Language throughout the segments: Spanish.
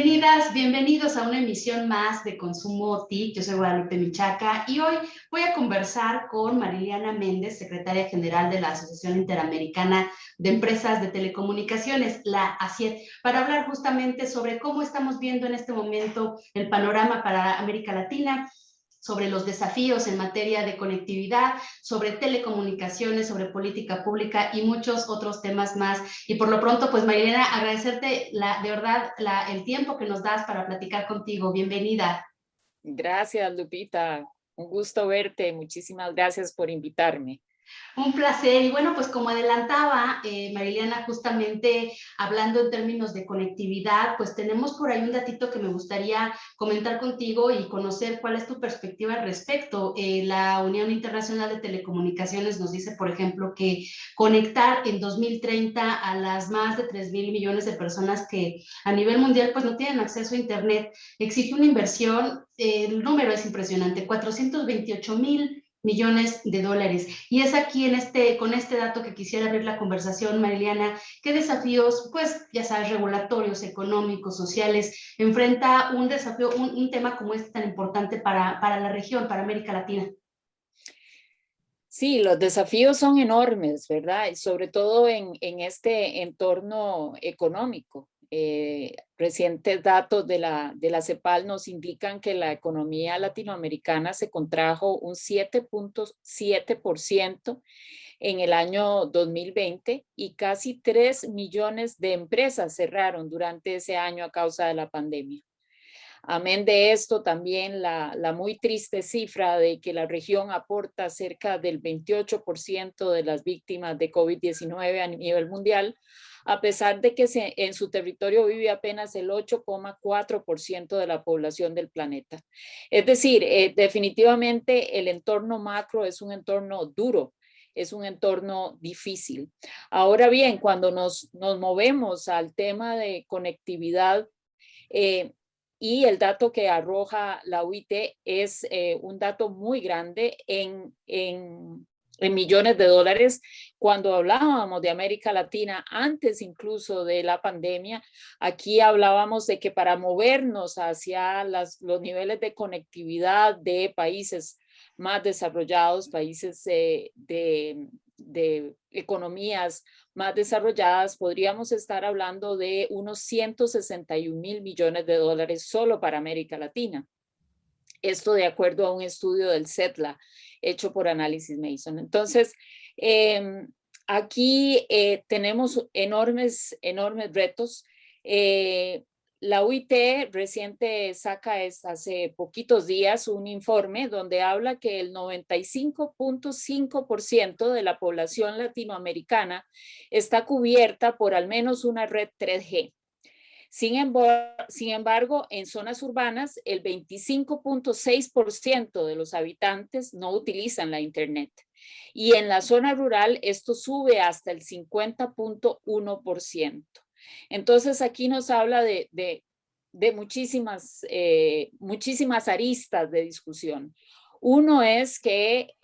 Bienvenidas, bienvenidos a una emisión más de Consumo TIC. Yo soy Guadalupe Michaca y hoy voy a conversar con Mariliana Méndez, secretaria general de la Asociación Interamericana de Empresas de Telecomunicaciones, la ASIET, para hablar justamente sobre cómo estamos viendo en este momento el panorama para América Latina, sobre los desafíos en materia de conectividad, sobre telecomunicaciones, sobre política pública y muchos otros temas más. Y por lo pronto, pues Marilena, agradecerte de verdad el tiempo que nos das para platicar contigo. Bienvenida. Gracias, Lupita. Un gusto verte. Muchísimas gracias por invitarme. Un placer. Y bueno, pues como adelantaba Mariliana, justamente hablando en términos de conectividad, pues tenemos por ahí un datito que me gustaría comentar contigo y conocer cuál es tu perspectiva al respecto. La Unión Internacional de Telecomunicaciones nos dice, por ejemplo, que conectar en 2030 a las más de 3,000 millones de personas que a nivel mundial pues no tienen acceso a Internet exige una inversión. El número es impresionante, 428,000 millones de dólares. Y es aquí con este dato que quisiera abrir la conversación, Mariliana. ¿Qué desafíos, pues ya sabes, regulatorios, económicos, sociales, enfrenta un desafío, un tema como este tan importante para la región, para América Latina? Sí, los desafíos son enormes, ¿verdad? Y sobre todo en este entorno económico. Recientes datos de la CEPAL nos indican que la economía latinoamericana se contrajo un 7.7% en el año 2020 y casi 3 millones de empresas cerraron durante ese año a causa de la pandemia. Amén de esto, también la muy triste cifra de que la región aporta cerca del 28% de las víctimas de COVID-19 a nivel mundial, a pesar de que en su territorio vive apenas el 8,4% de la población del planeta. Es decir, definitivamente el entorno macro es un entorno duro, es un entorno difícil. Ahora bien, cuando nos movemos al tema de conectividad, y el dato que arroja la OIT es un dato muy grande en millones de dólares. Cuando hablábamos de América Latina, antes incluso de la pandemia, aquí hablábamos de que para movernos hacia los niveles de conectividad de países más desarrollados, países de economías más desarrolladas, podríamos estar hablando de unos 161,000 millones de dólares solo para América Latina. Esto de acuerdo a un estudio del CETLA hecho por Análisis Mason. Entonces, aquí tenemos enormes retos. La OIT reciente saca hace poquitos días un informe donde habla que el 95.5% de la población latinoamericana está cubierta por al menos una red 3G. Sin embargo, en zonas urbanas, el 25.6% de los habitantes no utilizan la Internet. Y en la zona rural, esto sube hasta el 50.1%. Entonces, aquí nos habla de muchísimas aristas de discusión. Uno es que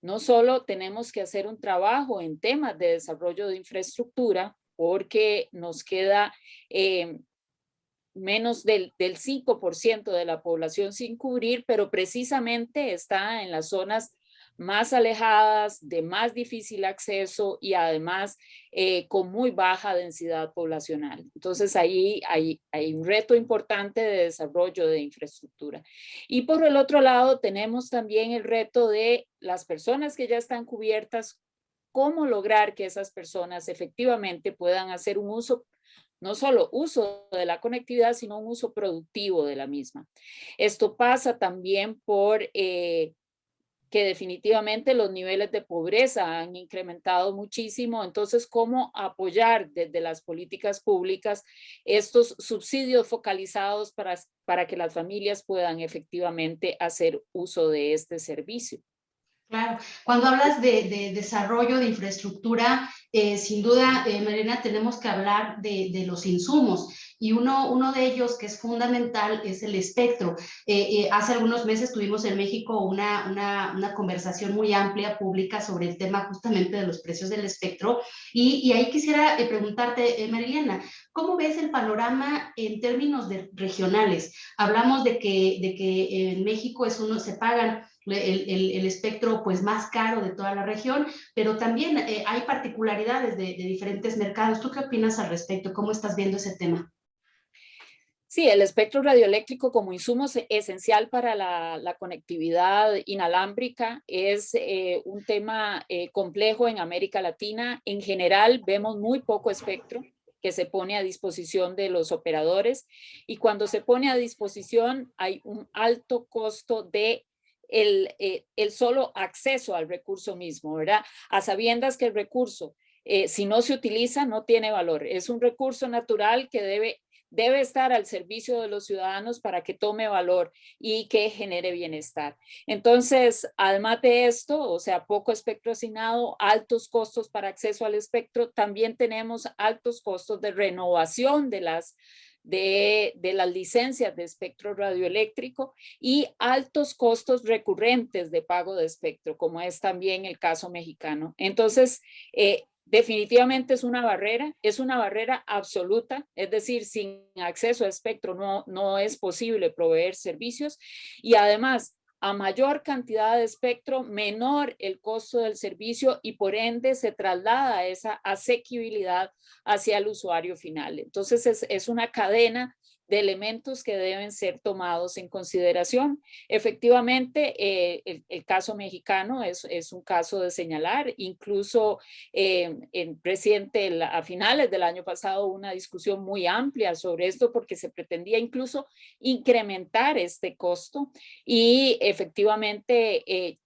no solo tenemos que hacer un trabajo en temas de desarrollo de infraestructura, porque nos queda menos del 5% de la población sin cubrir, pero precisamente está en las zonas más alejadas, de más difícil acceso y además con muy baja densidad poblacional. Entonces ahí hay un reto importante de desarrollo de infraestructura. Y por el otro lado tenemos también el reto de las personas que ya están cubiertas, cómo lograr que esas personas efectivamente puedan hacer un uso, no solo uso de la conectividad, sino un uso productivo de la misma. Esto pasa también por que definitivamente los niveles de pobreza han incrementado muchísimo. Entonces, ¿cómo apoyar desde las políticas públicas estos subsidios focalizados para que las familias puedan efectivamente hacer uso de este servicio? Claro, cuando hablas de desarrollo de infraestructura, sin duda, Mariana, tenemos que hablar de los insumos y uno de ellos que es fundamental es el espectro. Hace algunos meses tuvimos en México una conversación muy amplia pública sobre el tema justamente de los precios del espectro y ahí quisiera preguntarte, Mariana, ¿cómo ves el panorama en términos regionales? Hablamos de que en México se pagan el espectro pues más caro de toda la región, pero también hay particularidades de diferentes mercados. ¿Tú qué opinas al respecto? ¿Cómo estás viendo ese tema? Sí, el espectro radioeléctrico como insumo esencial para la conectividad inalámbrica es un tema complejo en América Latina. En general, vemos muy poco espectro que se pone a disposición de los operadores y cuando se pone a disposición hay un alto costo de el solo acceso al recurso mismo, ¿verdad? A sabiendas que el recurso, si no se utiliza, no tiene valor. Es un recurso natural que debe estar al servicio de los ciudadanos para que tome valor y que genere bienestar. Entonces, además de esto, o sea, poco espectro asignado, altos costos para acceso al espectro, también tenemos altos costos de renovación de las licencias de espectro radioeléctrico y altos costos recurrentes de pago de espectro, como es también el caso mexicano. Entonces, definitivamente es una barrera absoluta, es decir, sin acceso a espectro no es posible proveer servicios y además a mayor cantidad de espectro, menor el costo del servicio y por ende se traslada esa asequibilidad hacia el usuario final. Entonces es una cadena de elementos que deben ser tomados en consideración. Efectivamente, el caso mexicano es un caso de señalar, incluso el presidente a finales del año pasado hubo una discusión muy amplia sobre esto porque se pretendía incluso incrementar este costo y efectivamente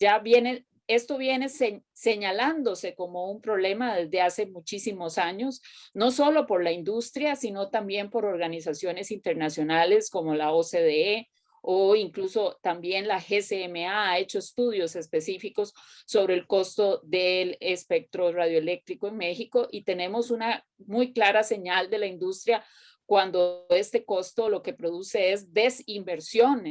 esto viene señalándose como un problema desde hace muchísimos años, no solo por la industria, sino también por organizaciones internacionales como la OCDE o incluso también la GCMA ha hecho estudios específicos sobre el costo del espectro radioeléctrico en México y tenemos una muy clara señal de la industria cuando este costo lo que produce es desinversión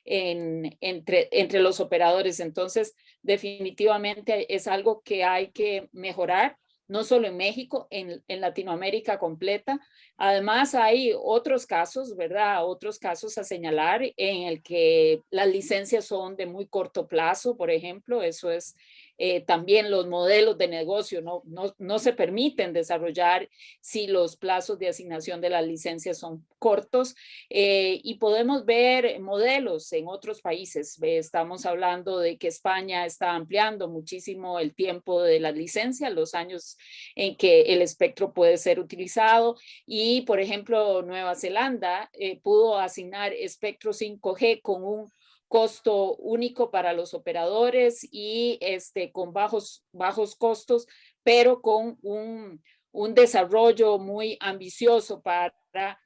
entre los operadores. Entonces, definitivamente es algo que hay que mejorar, no solo en México, en Latinoamérica completa. Además, hay otros casos, ¿verdad? Otros casos a señalar en el que las licencias son de muy corto plazo, por ejemplo, eso es también los modelos de negocio no se permiten desarrollar si los plazos de asignación de las licencias son cortos y podemos ver modelos en otros países. Estamos hablando de que España está ampliando muchísimo el tiempo de las licencias, los años en que el espectro puede ser utilizado y, por ejemplo, Nueva Zelanda pudo asignar espectro 5G con un costo único para los operadores y con bajos costos, pero con un desarrollo muy ambicioso para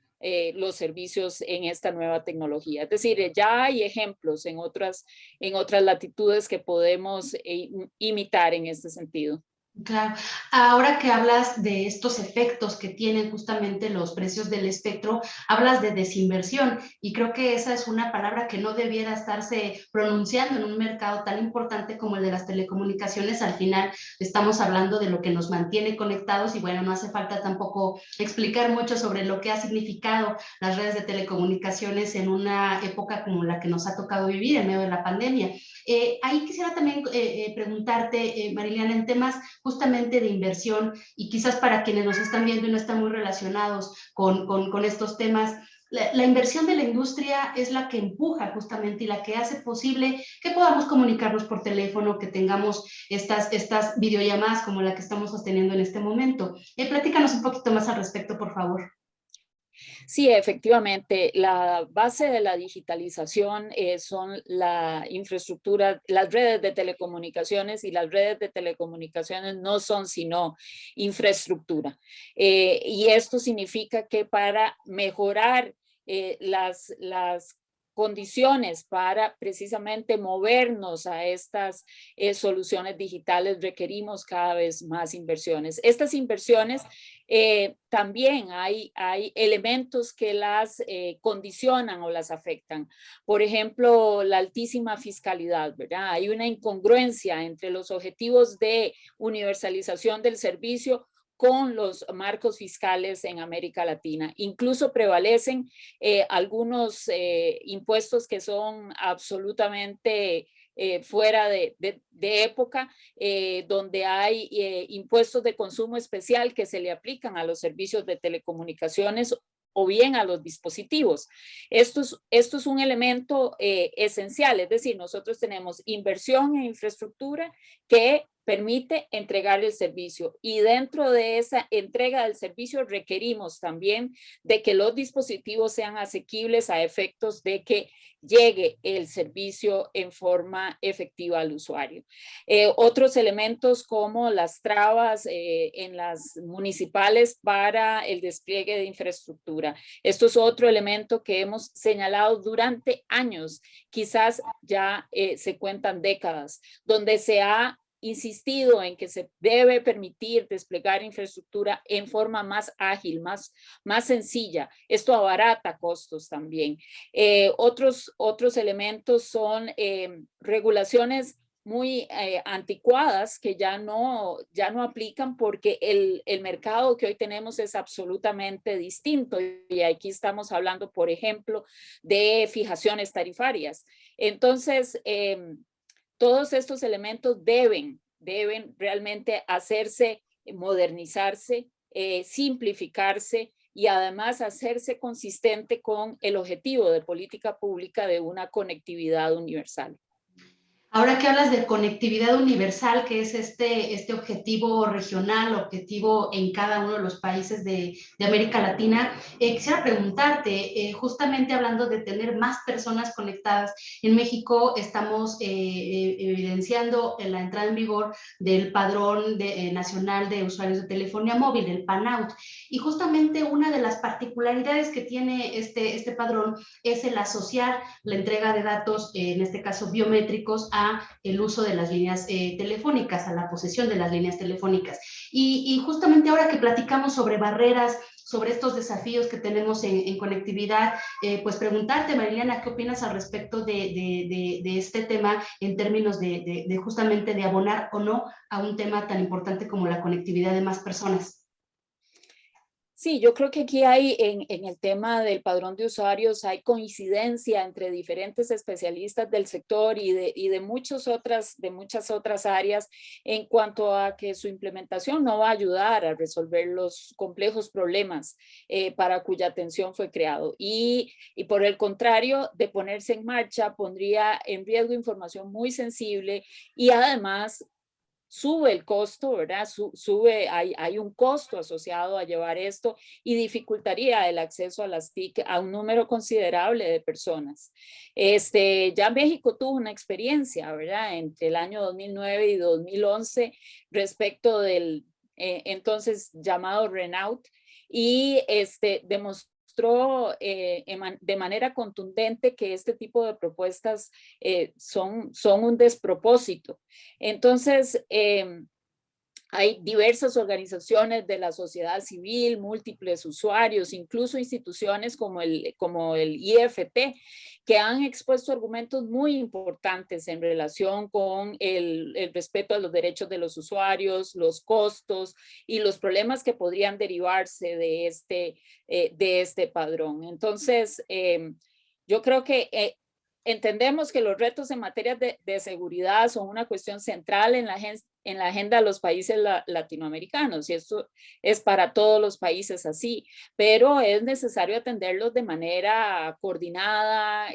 los servicios en esta nueva tecnología. Es decir, ya hay ejemplos en otras latitudes que podemos imitar en este sentido. Claro. Ahora que hablas de estos efectos que tienen justamente los precios del espectro, hablas de desinversión y creo que esa es una palabra que no debiera estarse pronunciando en un mercado tan importante como el de las telecomunicaciones. Al final estamos hablando de lo que nos mantiene conectados y bueno, no hace falta tampoco explicar mucho sobre lo que ha significado las redes de telecomunicaciones en una época como la que nos ha tocado vivir en medio de la pandemia. Ahí quisiera también preguntarte, Mariliana, en temas justamente de inversión y quizás para quienes nos están viendo y no están muy relacionados con estos temas, la inversión de la industria es la que empuja justamente y la que hace posible que podamos comunicarnos por teléfono, que tengamos estas videollamadas como la que estamos sosteniendo en este momento. Platícanos un poquito más al respecto, por favor. Sí, efectivamente, la base de la digitalización son la infraestructura, las redes de telecomunicaciones y las redes de telecomunicaciones no son sino infraestructura. Y esto significa que para mejorar las condiciones para precisamente movernos a estas soluciones digitales, requerimos cada vez más inversiones. Estas inversiones también hay elementos que las condicionan o las afectan. Por ejemplo, la altísima fiscalidad, ¿verdad? Hay una incongruencia entre los objetivos de universalización del servicio con los marcos fiscales en América Latina. Incluso prevalecen algunos impuestos que son absolutamente fuera de época, donde hay impuestos de consumo especial que se le aplican a los servicios de telecomunicaciones o bien a los dispositivos. Esto es un elemento esencial, es decir, nosotros tenemos inversión en infraestructura que permite entregar el servicio, y dentro de esa entrega del servicio requerimos también de que los dispositivos sean asequibles a efectos de que llegue el servicio en forma efectiva al usuario. Otros elementos como las trabas en las municipales para el despliegue de infraestructura. Esto es otro elemento que hemos señalado durante años, quizás ya se cuentan décadas, donde se ha insistido en que se debe permitir desplegar infraestructura en forma más ágil, más sencilla. Esto abarata costos también. Otros elementos son regulaciones muy anticuadas que ya no aplican porque el mercado que hoy tenemos es absolutamente distinto, y aquí estamos hablando, por ejemplo, de fijaciones tarifarias. Entonces, todos estos elementos deben realmente hacerse, modernizarse, simplificarse, y además hacerse consistente con el objetivo de política pública de una conectividad universal. Ahora que hablas de conectividad universal, que es este objetivo regional, objetivo en cada uno de los países de América Latina, quisiera preguntarte, justamente hablando de tener más personas conectadas, en México estamos evidenciando la entrada en vigor del Padrón Nacional de Usuarios de Telefonía Móvil, el PANAUT, y justamente una de las particularidades que tiene este padrón es el asociar la entrega de datos, en este caso biométricos, a el uso de las líneas telefónicas, a la posesión de las líneas telefónicas. Y justamente ahora que platicamos sobre barreras, sobre estos desafíos que tenemos en conectividad, pues preguntarte, Mariliana, ¿qué opinas al respecto de este tema en términos de justamente de abonar o no a un tema tan importante como la conectividad de más personas? Sí, yo creo que aquí hay, en el tema del padrón de usuarios, hay coincidencia entre diferentes especialistas del sector y de muchas otras áreas en cuanto a que su implementación no va a ayudar a resolver los complejos problemas para cuya atención fue creado. Y por el contrario, de ponerse en marcha, pondría en riesgo información muy sensible, y además sube el costo, ¿verdad? Hay un costo asociado a llevar esto, y dificultaría el acceso a las TIC a un número considerable de personas. Ya México tuvo una experiencia, ¿verdad? Entre el año 2009 y 2011 respecto del entonces llamado Renault, y demostró de manera contundente que este tipo de propuestas son un despropósito. Entonces, hay diversas organizaciones de la sociedad civil, múltiples usuarios, incluso instituciones como el IFT, que han expuesto argumentos muy importantes en relación con el respeto a los derechos de los usuarios, los costos y los problemas que podrían derivarse de este padrón. Entonces, yo creo que entendemos que los retos en materia de seguridad son una cuestión central en la agenda de los países latinoamericanos, y esto es para todos los países así, pero es necesario atenderlos de manera coordinada,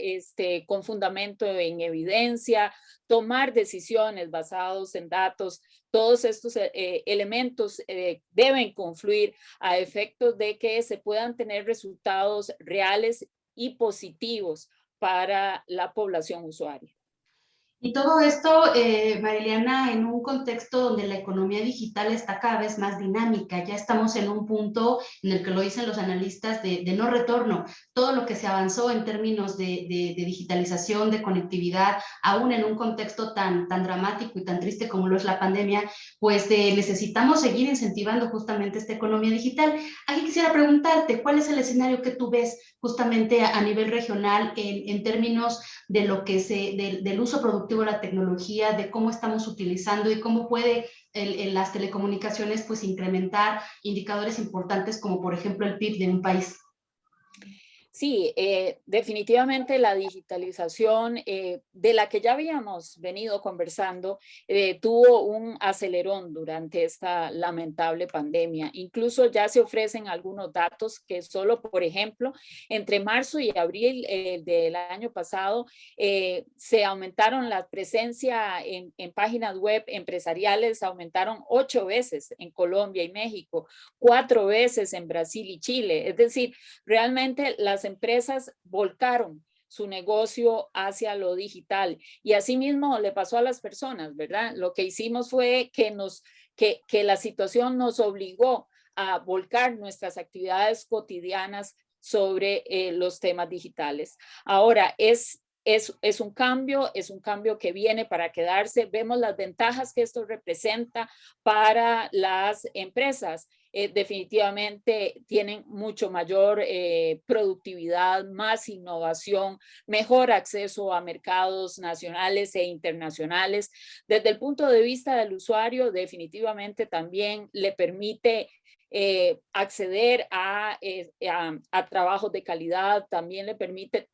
con fundamento en evidencia, tomar decisiones basadas en datos. Todos estos elementos deben confluir a efectos de que se puedan tener resultados reales y positivos para la población usuaria. Y todo esto, Mariliana, en un contexto donde la economía digital está cada vez más dinámica. Ya estamos en un punto en el que lo dicen los analistas de no retorno. Todo lo que se avanzó en términos de digitalización, de conectividad, aún en un contexto tan dramático y tan triste como lo es la pandemia, pues necesitamos seguir incentivando justamente esta economía digital. Aquí quisiera preguntarte, ¿cuál es el escenario que tú ves justamente a nivel regional en términos de lo que del uso productivo de la tecnología, de cómo estamos utilizando y cómo puede las telecomunicaciones pues incrementar indicadores importantes como por ejemplo el PIB de un país? Sí, definitivamente la digitalización de la que ya habíamos venido conversando tuvo un acelerón durante esta lamentable pandemia. Incluso ya se ofrecen algunos datos que solo, por ejemplo, entre marzo y abril del año pasado se aumentaron la presencia en páginas web empresariales, aumentaron 8 veces en Colombia y México, 4 veces en Brasil y Chile. Es decir, realmente las empresas volcaron su negocio hacia lo digital y asimismo le pasó a las personas, ¿verdad? Lo que hicimos fue que la situación nos obligó a volcar nuestras actividades cotidianas sobre los temas digitales. Ahora, es un cambio que viene para quedarse. Vemos las ventajas que esto representa para las empresas. Definitivamente tienen mucho mayor productividad, más innovación, mejor acceso a mercados nacionales e internacionales. Desde el punto de vista del usuario, definitivamente también le permite acceder a trabajos de calidad, también le permite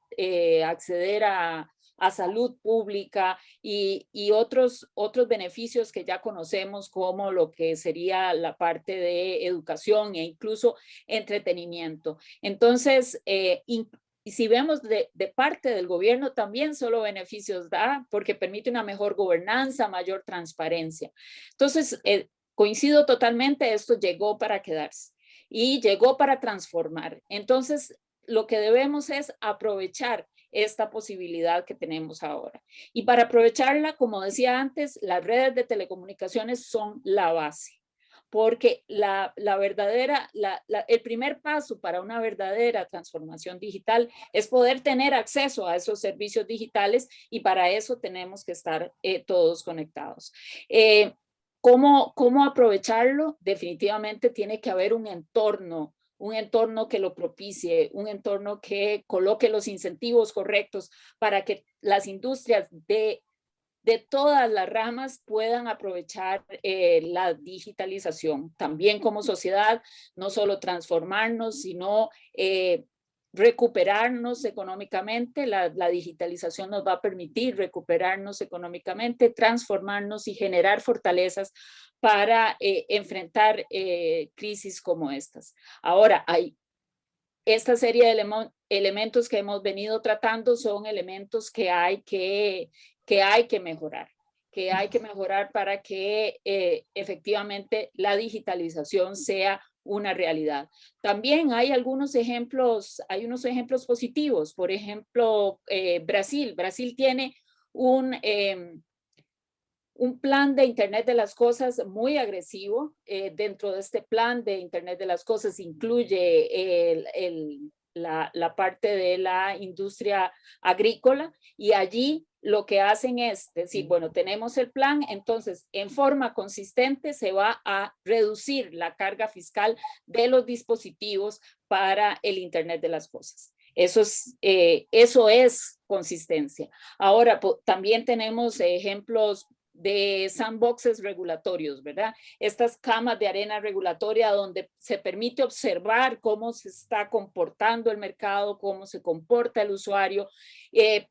acceder a salud pública y otros beneficios que ya conocemos como lo que sería la parte de educación e incluso entretenimiento. Entonces, y si vemos de parte del gobierno, también solo beneficios da porque permite una mejor gobernanza, mayor transparencia. Entonces, coincido totalmente, esto llegó para quedarse y llegó para transformar. Entonces, lo que debemos es aprovechar esta posibilidad que tenemos ahora. Y para aprovecharla, como decía antes, las redes de telecomunicaciones son la base, porque el primer paso para una verdadera transformación digital es poder tener acceso a esos servicios digitales y para eso tenemos que estar todos conectados. ¿Cómo aprovecharlo? Definitivamente tiene que haber un entorno que lo propicie, un entorno que coloque los incentivos correctos para que las industrias de todas las ramas puedan aprovechar la digitalización. También como sociedad, no solo transformarnos, sino recuperarnos económicamente. La digitalización nos va a permitir recuperarnos económicamente, transformarnos y generar fortalezas para enfrentar crisis como estas. Ahora, hay esta serie de elementos que hemos venido tratando son elementos que hay que mejorar para que efectivamente la digitalización sea una realidad. También hay unos ejemplos positivos. Por ejemplo, Brasil tiene un plan de Internet de las Cosas muy agresivo. Dentro de este plan de Internet de las Cosas incluye la parte de la industria agrícola y allí lo que hacen es decir, bueno, tenemos el plan, entonces en forma consistente se va a reducir la carga fiscal de los dispositivos para el Internet de las Cosas. Eso es consistencia. Ahora, también tenemos ejemplos de sandboxes regulatorios, ¿verdad? Estas camas de arena regulatoria donde se permite observar cómo se está comportando el mercado, cómo se comporta el usuario,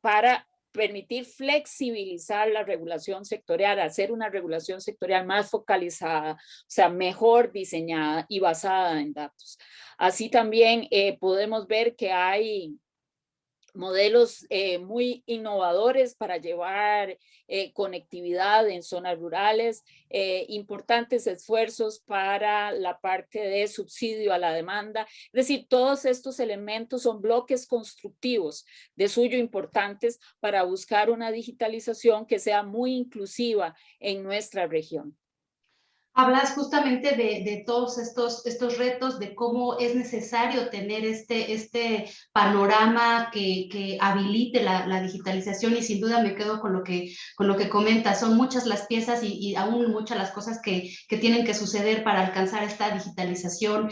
para permitir flexibilizar la regulación sectorial, hacer una regulación sectorial más focalizada, o sea, mejor diseñada y basada en datos. Así también podemos ver que hay modelos muy innovadores para llevar conectividad en zonas rurales, importantes esfuerzos para la parte de subsidio a la demanda. Es decir, todos estos elementos son bloques constructivos de suyo importantes para buscar una digitalización que sea muy inclusiva en nuestra región. Hablas justamente de todos estos retos, de cómo es necesario tener este panorama que habilite la digitalización, y sin duda me quedo con lo que comentas. Son muchas las piezas y aún muchas las cosas que tienen que suceder para alcanzar esta digitalización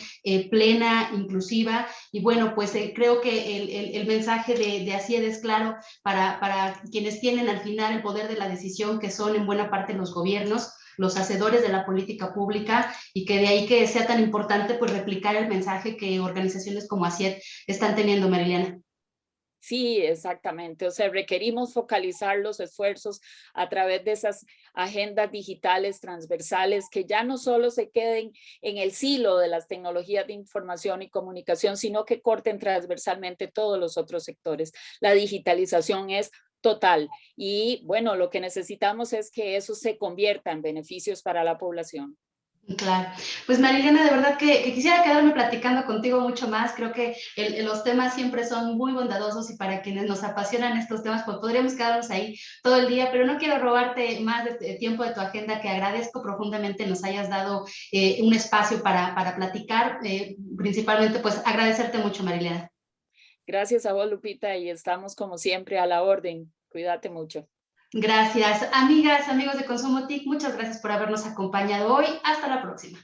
plena, inclusiva. Y bueno, pues creo que el mensaje de Asier es claro para quienes tienen al final el poder de la decisión, que son en buena parte los gobiernos, los hacedores de la política pública, y que de ahí que sea tan importante pues replicar el mensaje que organizaciones como ASIET están teniendo, Mariliana. Sí, exactamente. O sea, requerimos focalizar los esfuerzos a través de esas agendas digitales transversales que ya no solo se queden en el silo de las tecnologías de información y comunicación, sino que corten transversalmente todos los otros sectores. La digitalización es total y bueno, lo que necesitamos es que eso se convierta en beneficios para la población. Claro. Pues Marilena, de verdad que quisiera quedarme platicando contigo mucho más. Creo que los temas siempre son muy bondadosos, y para quienes nos apasionan estos temas, pues podríamos quedarnos ahí todo el día, pero no quiero robarte más de tiempo de tu agenda, que agradezco profundamente nos hayas dado un espacio para platicar. Principalmente, pues agradecerte mucho, Marilena. Gracias a vos, Lupita, y estamos como siempre a la orden. Cuídate mucho. Gracias. Amigas, amigos de Consumo TIC, muchas gracias por habernos acompañado hoy. Hasta la próxima.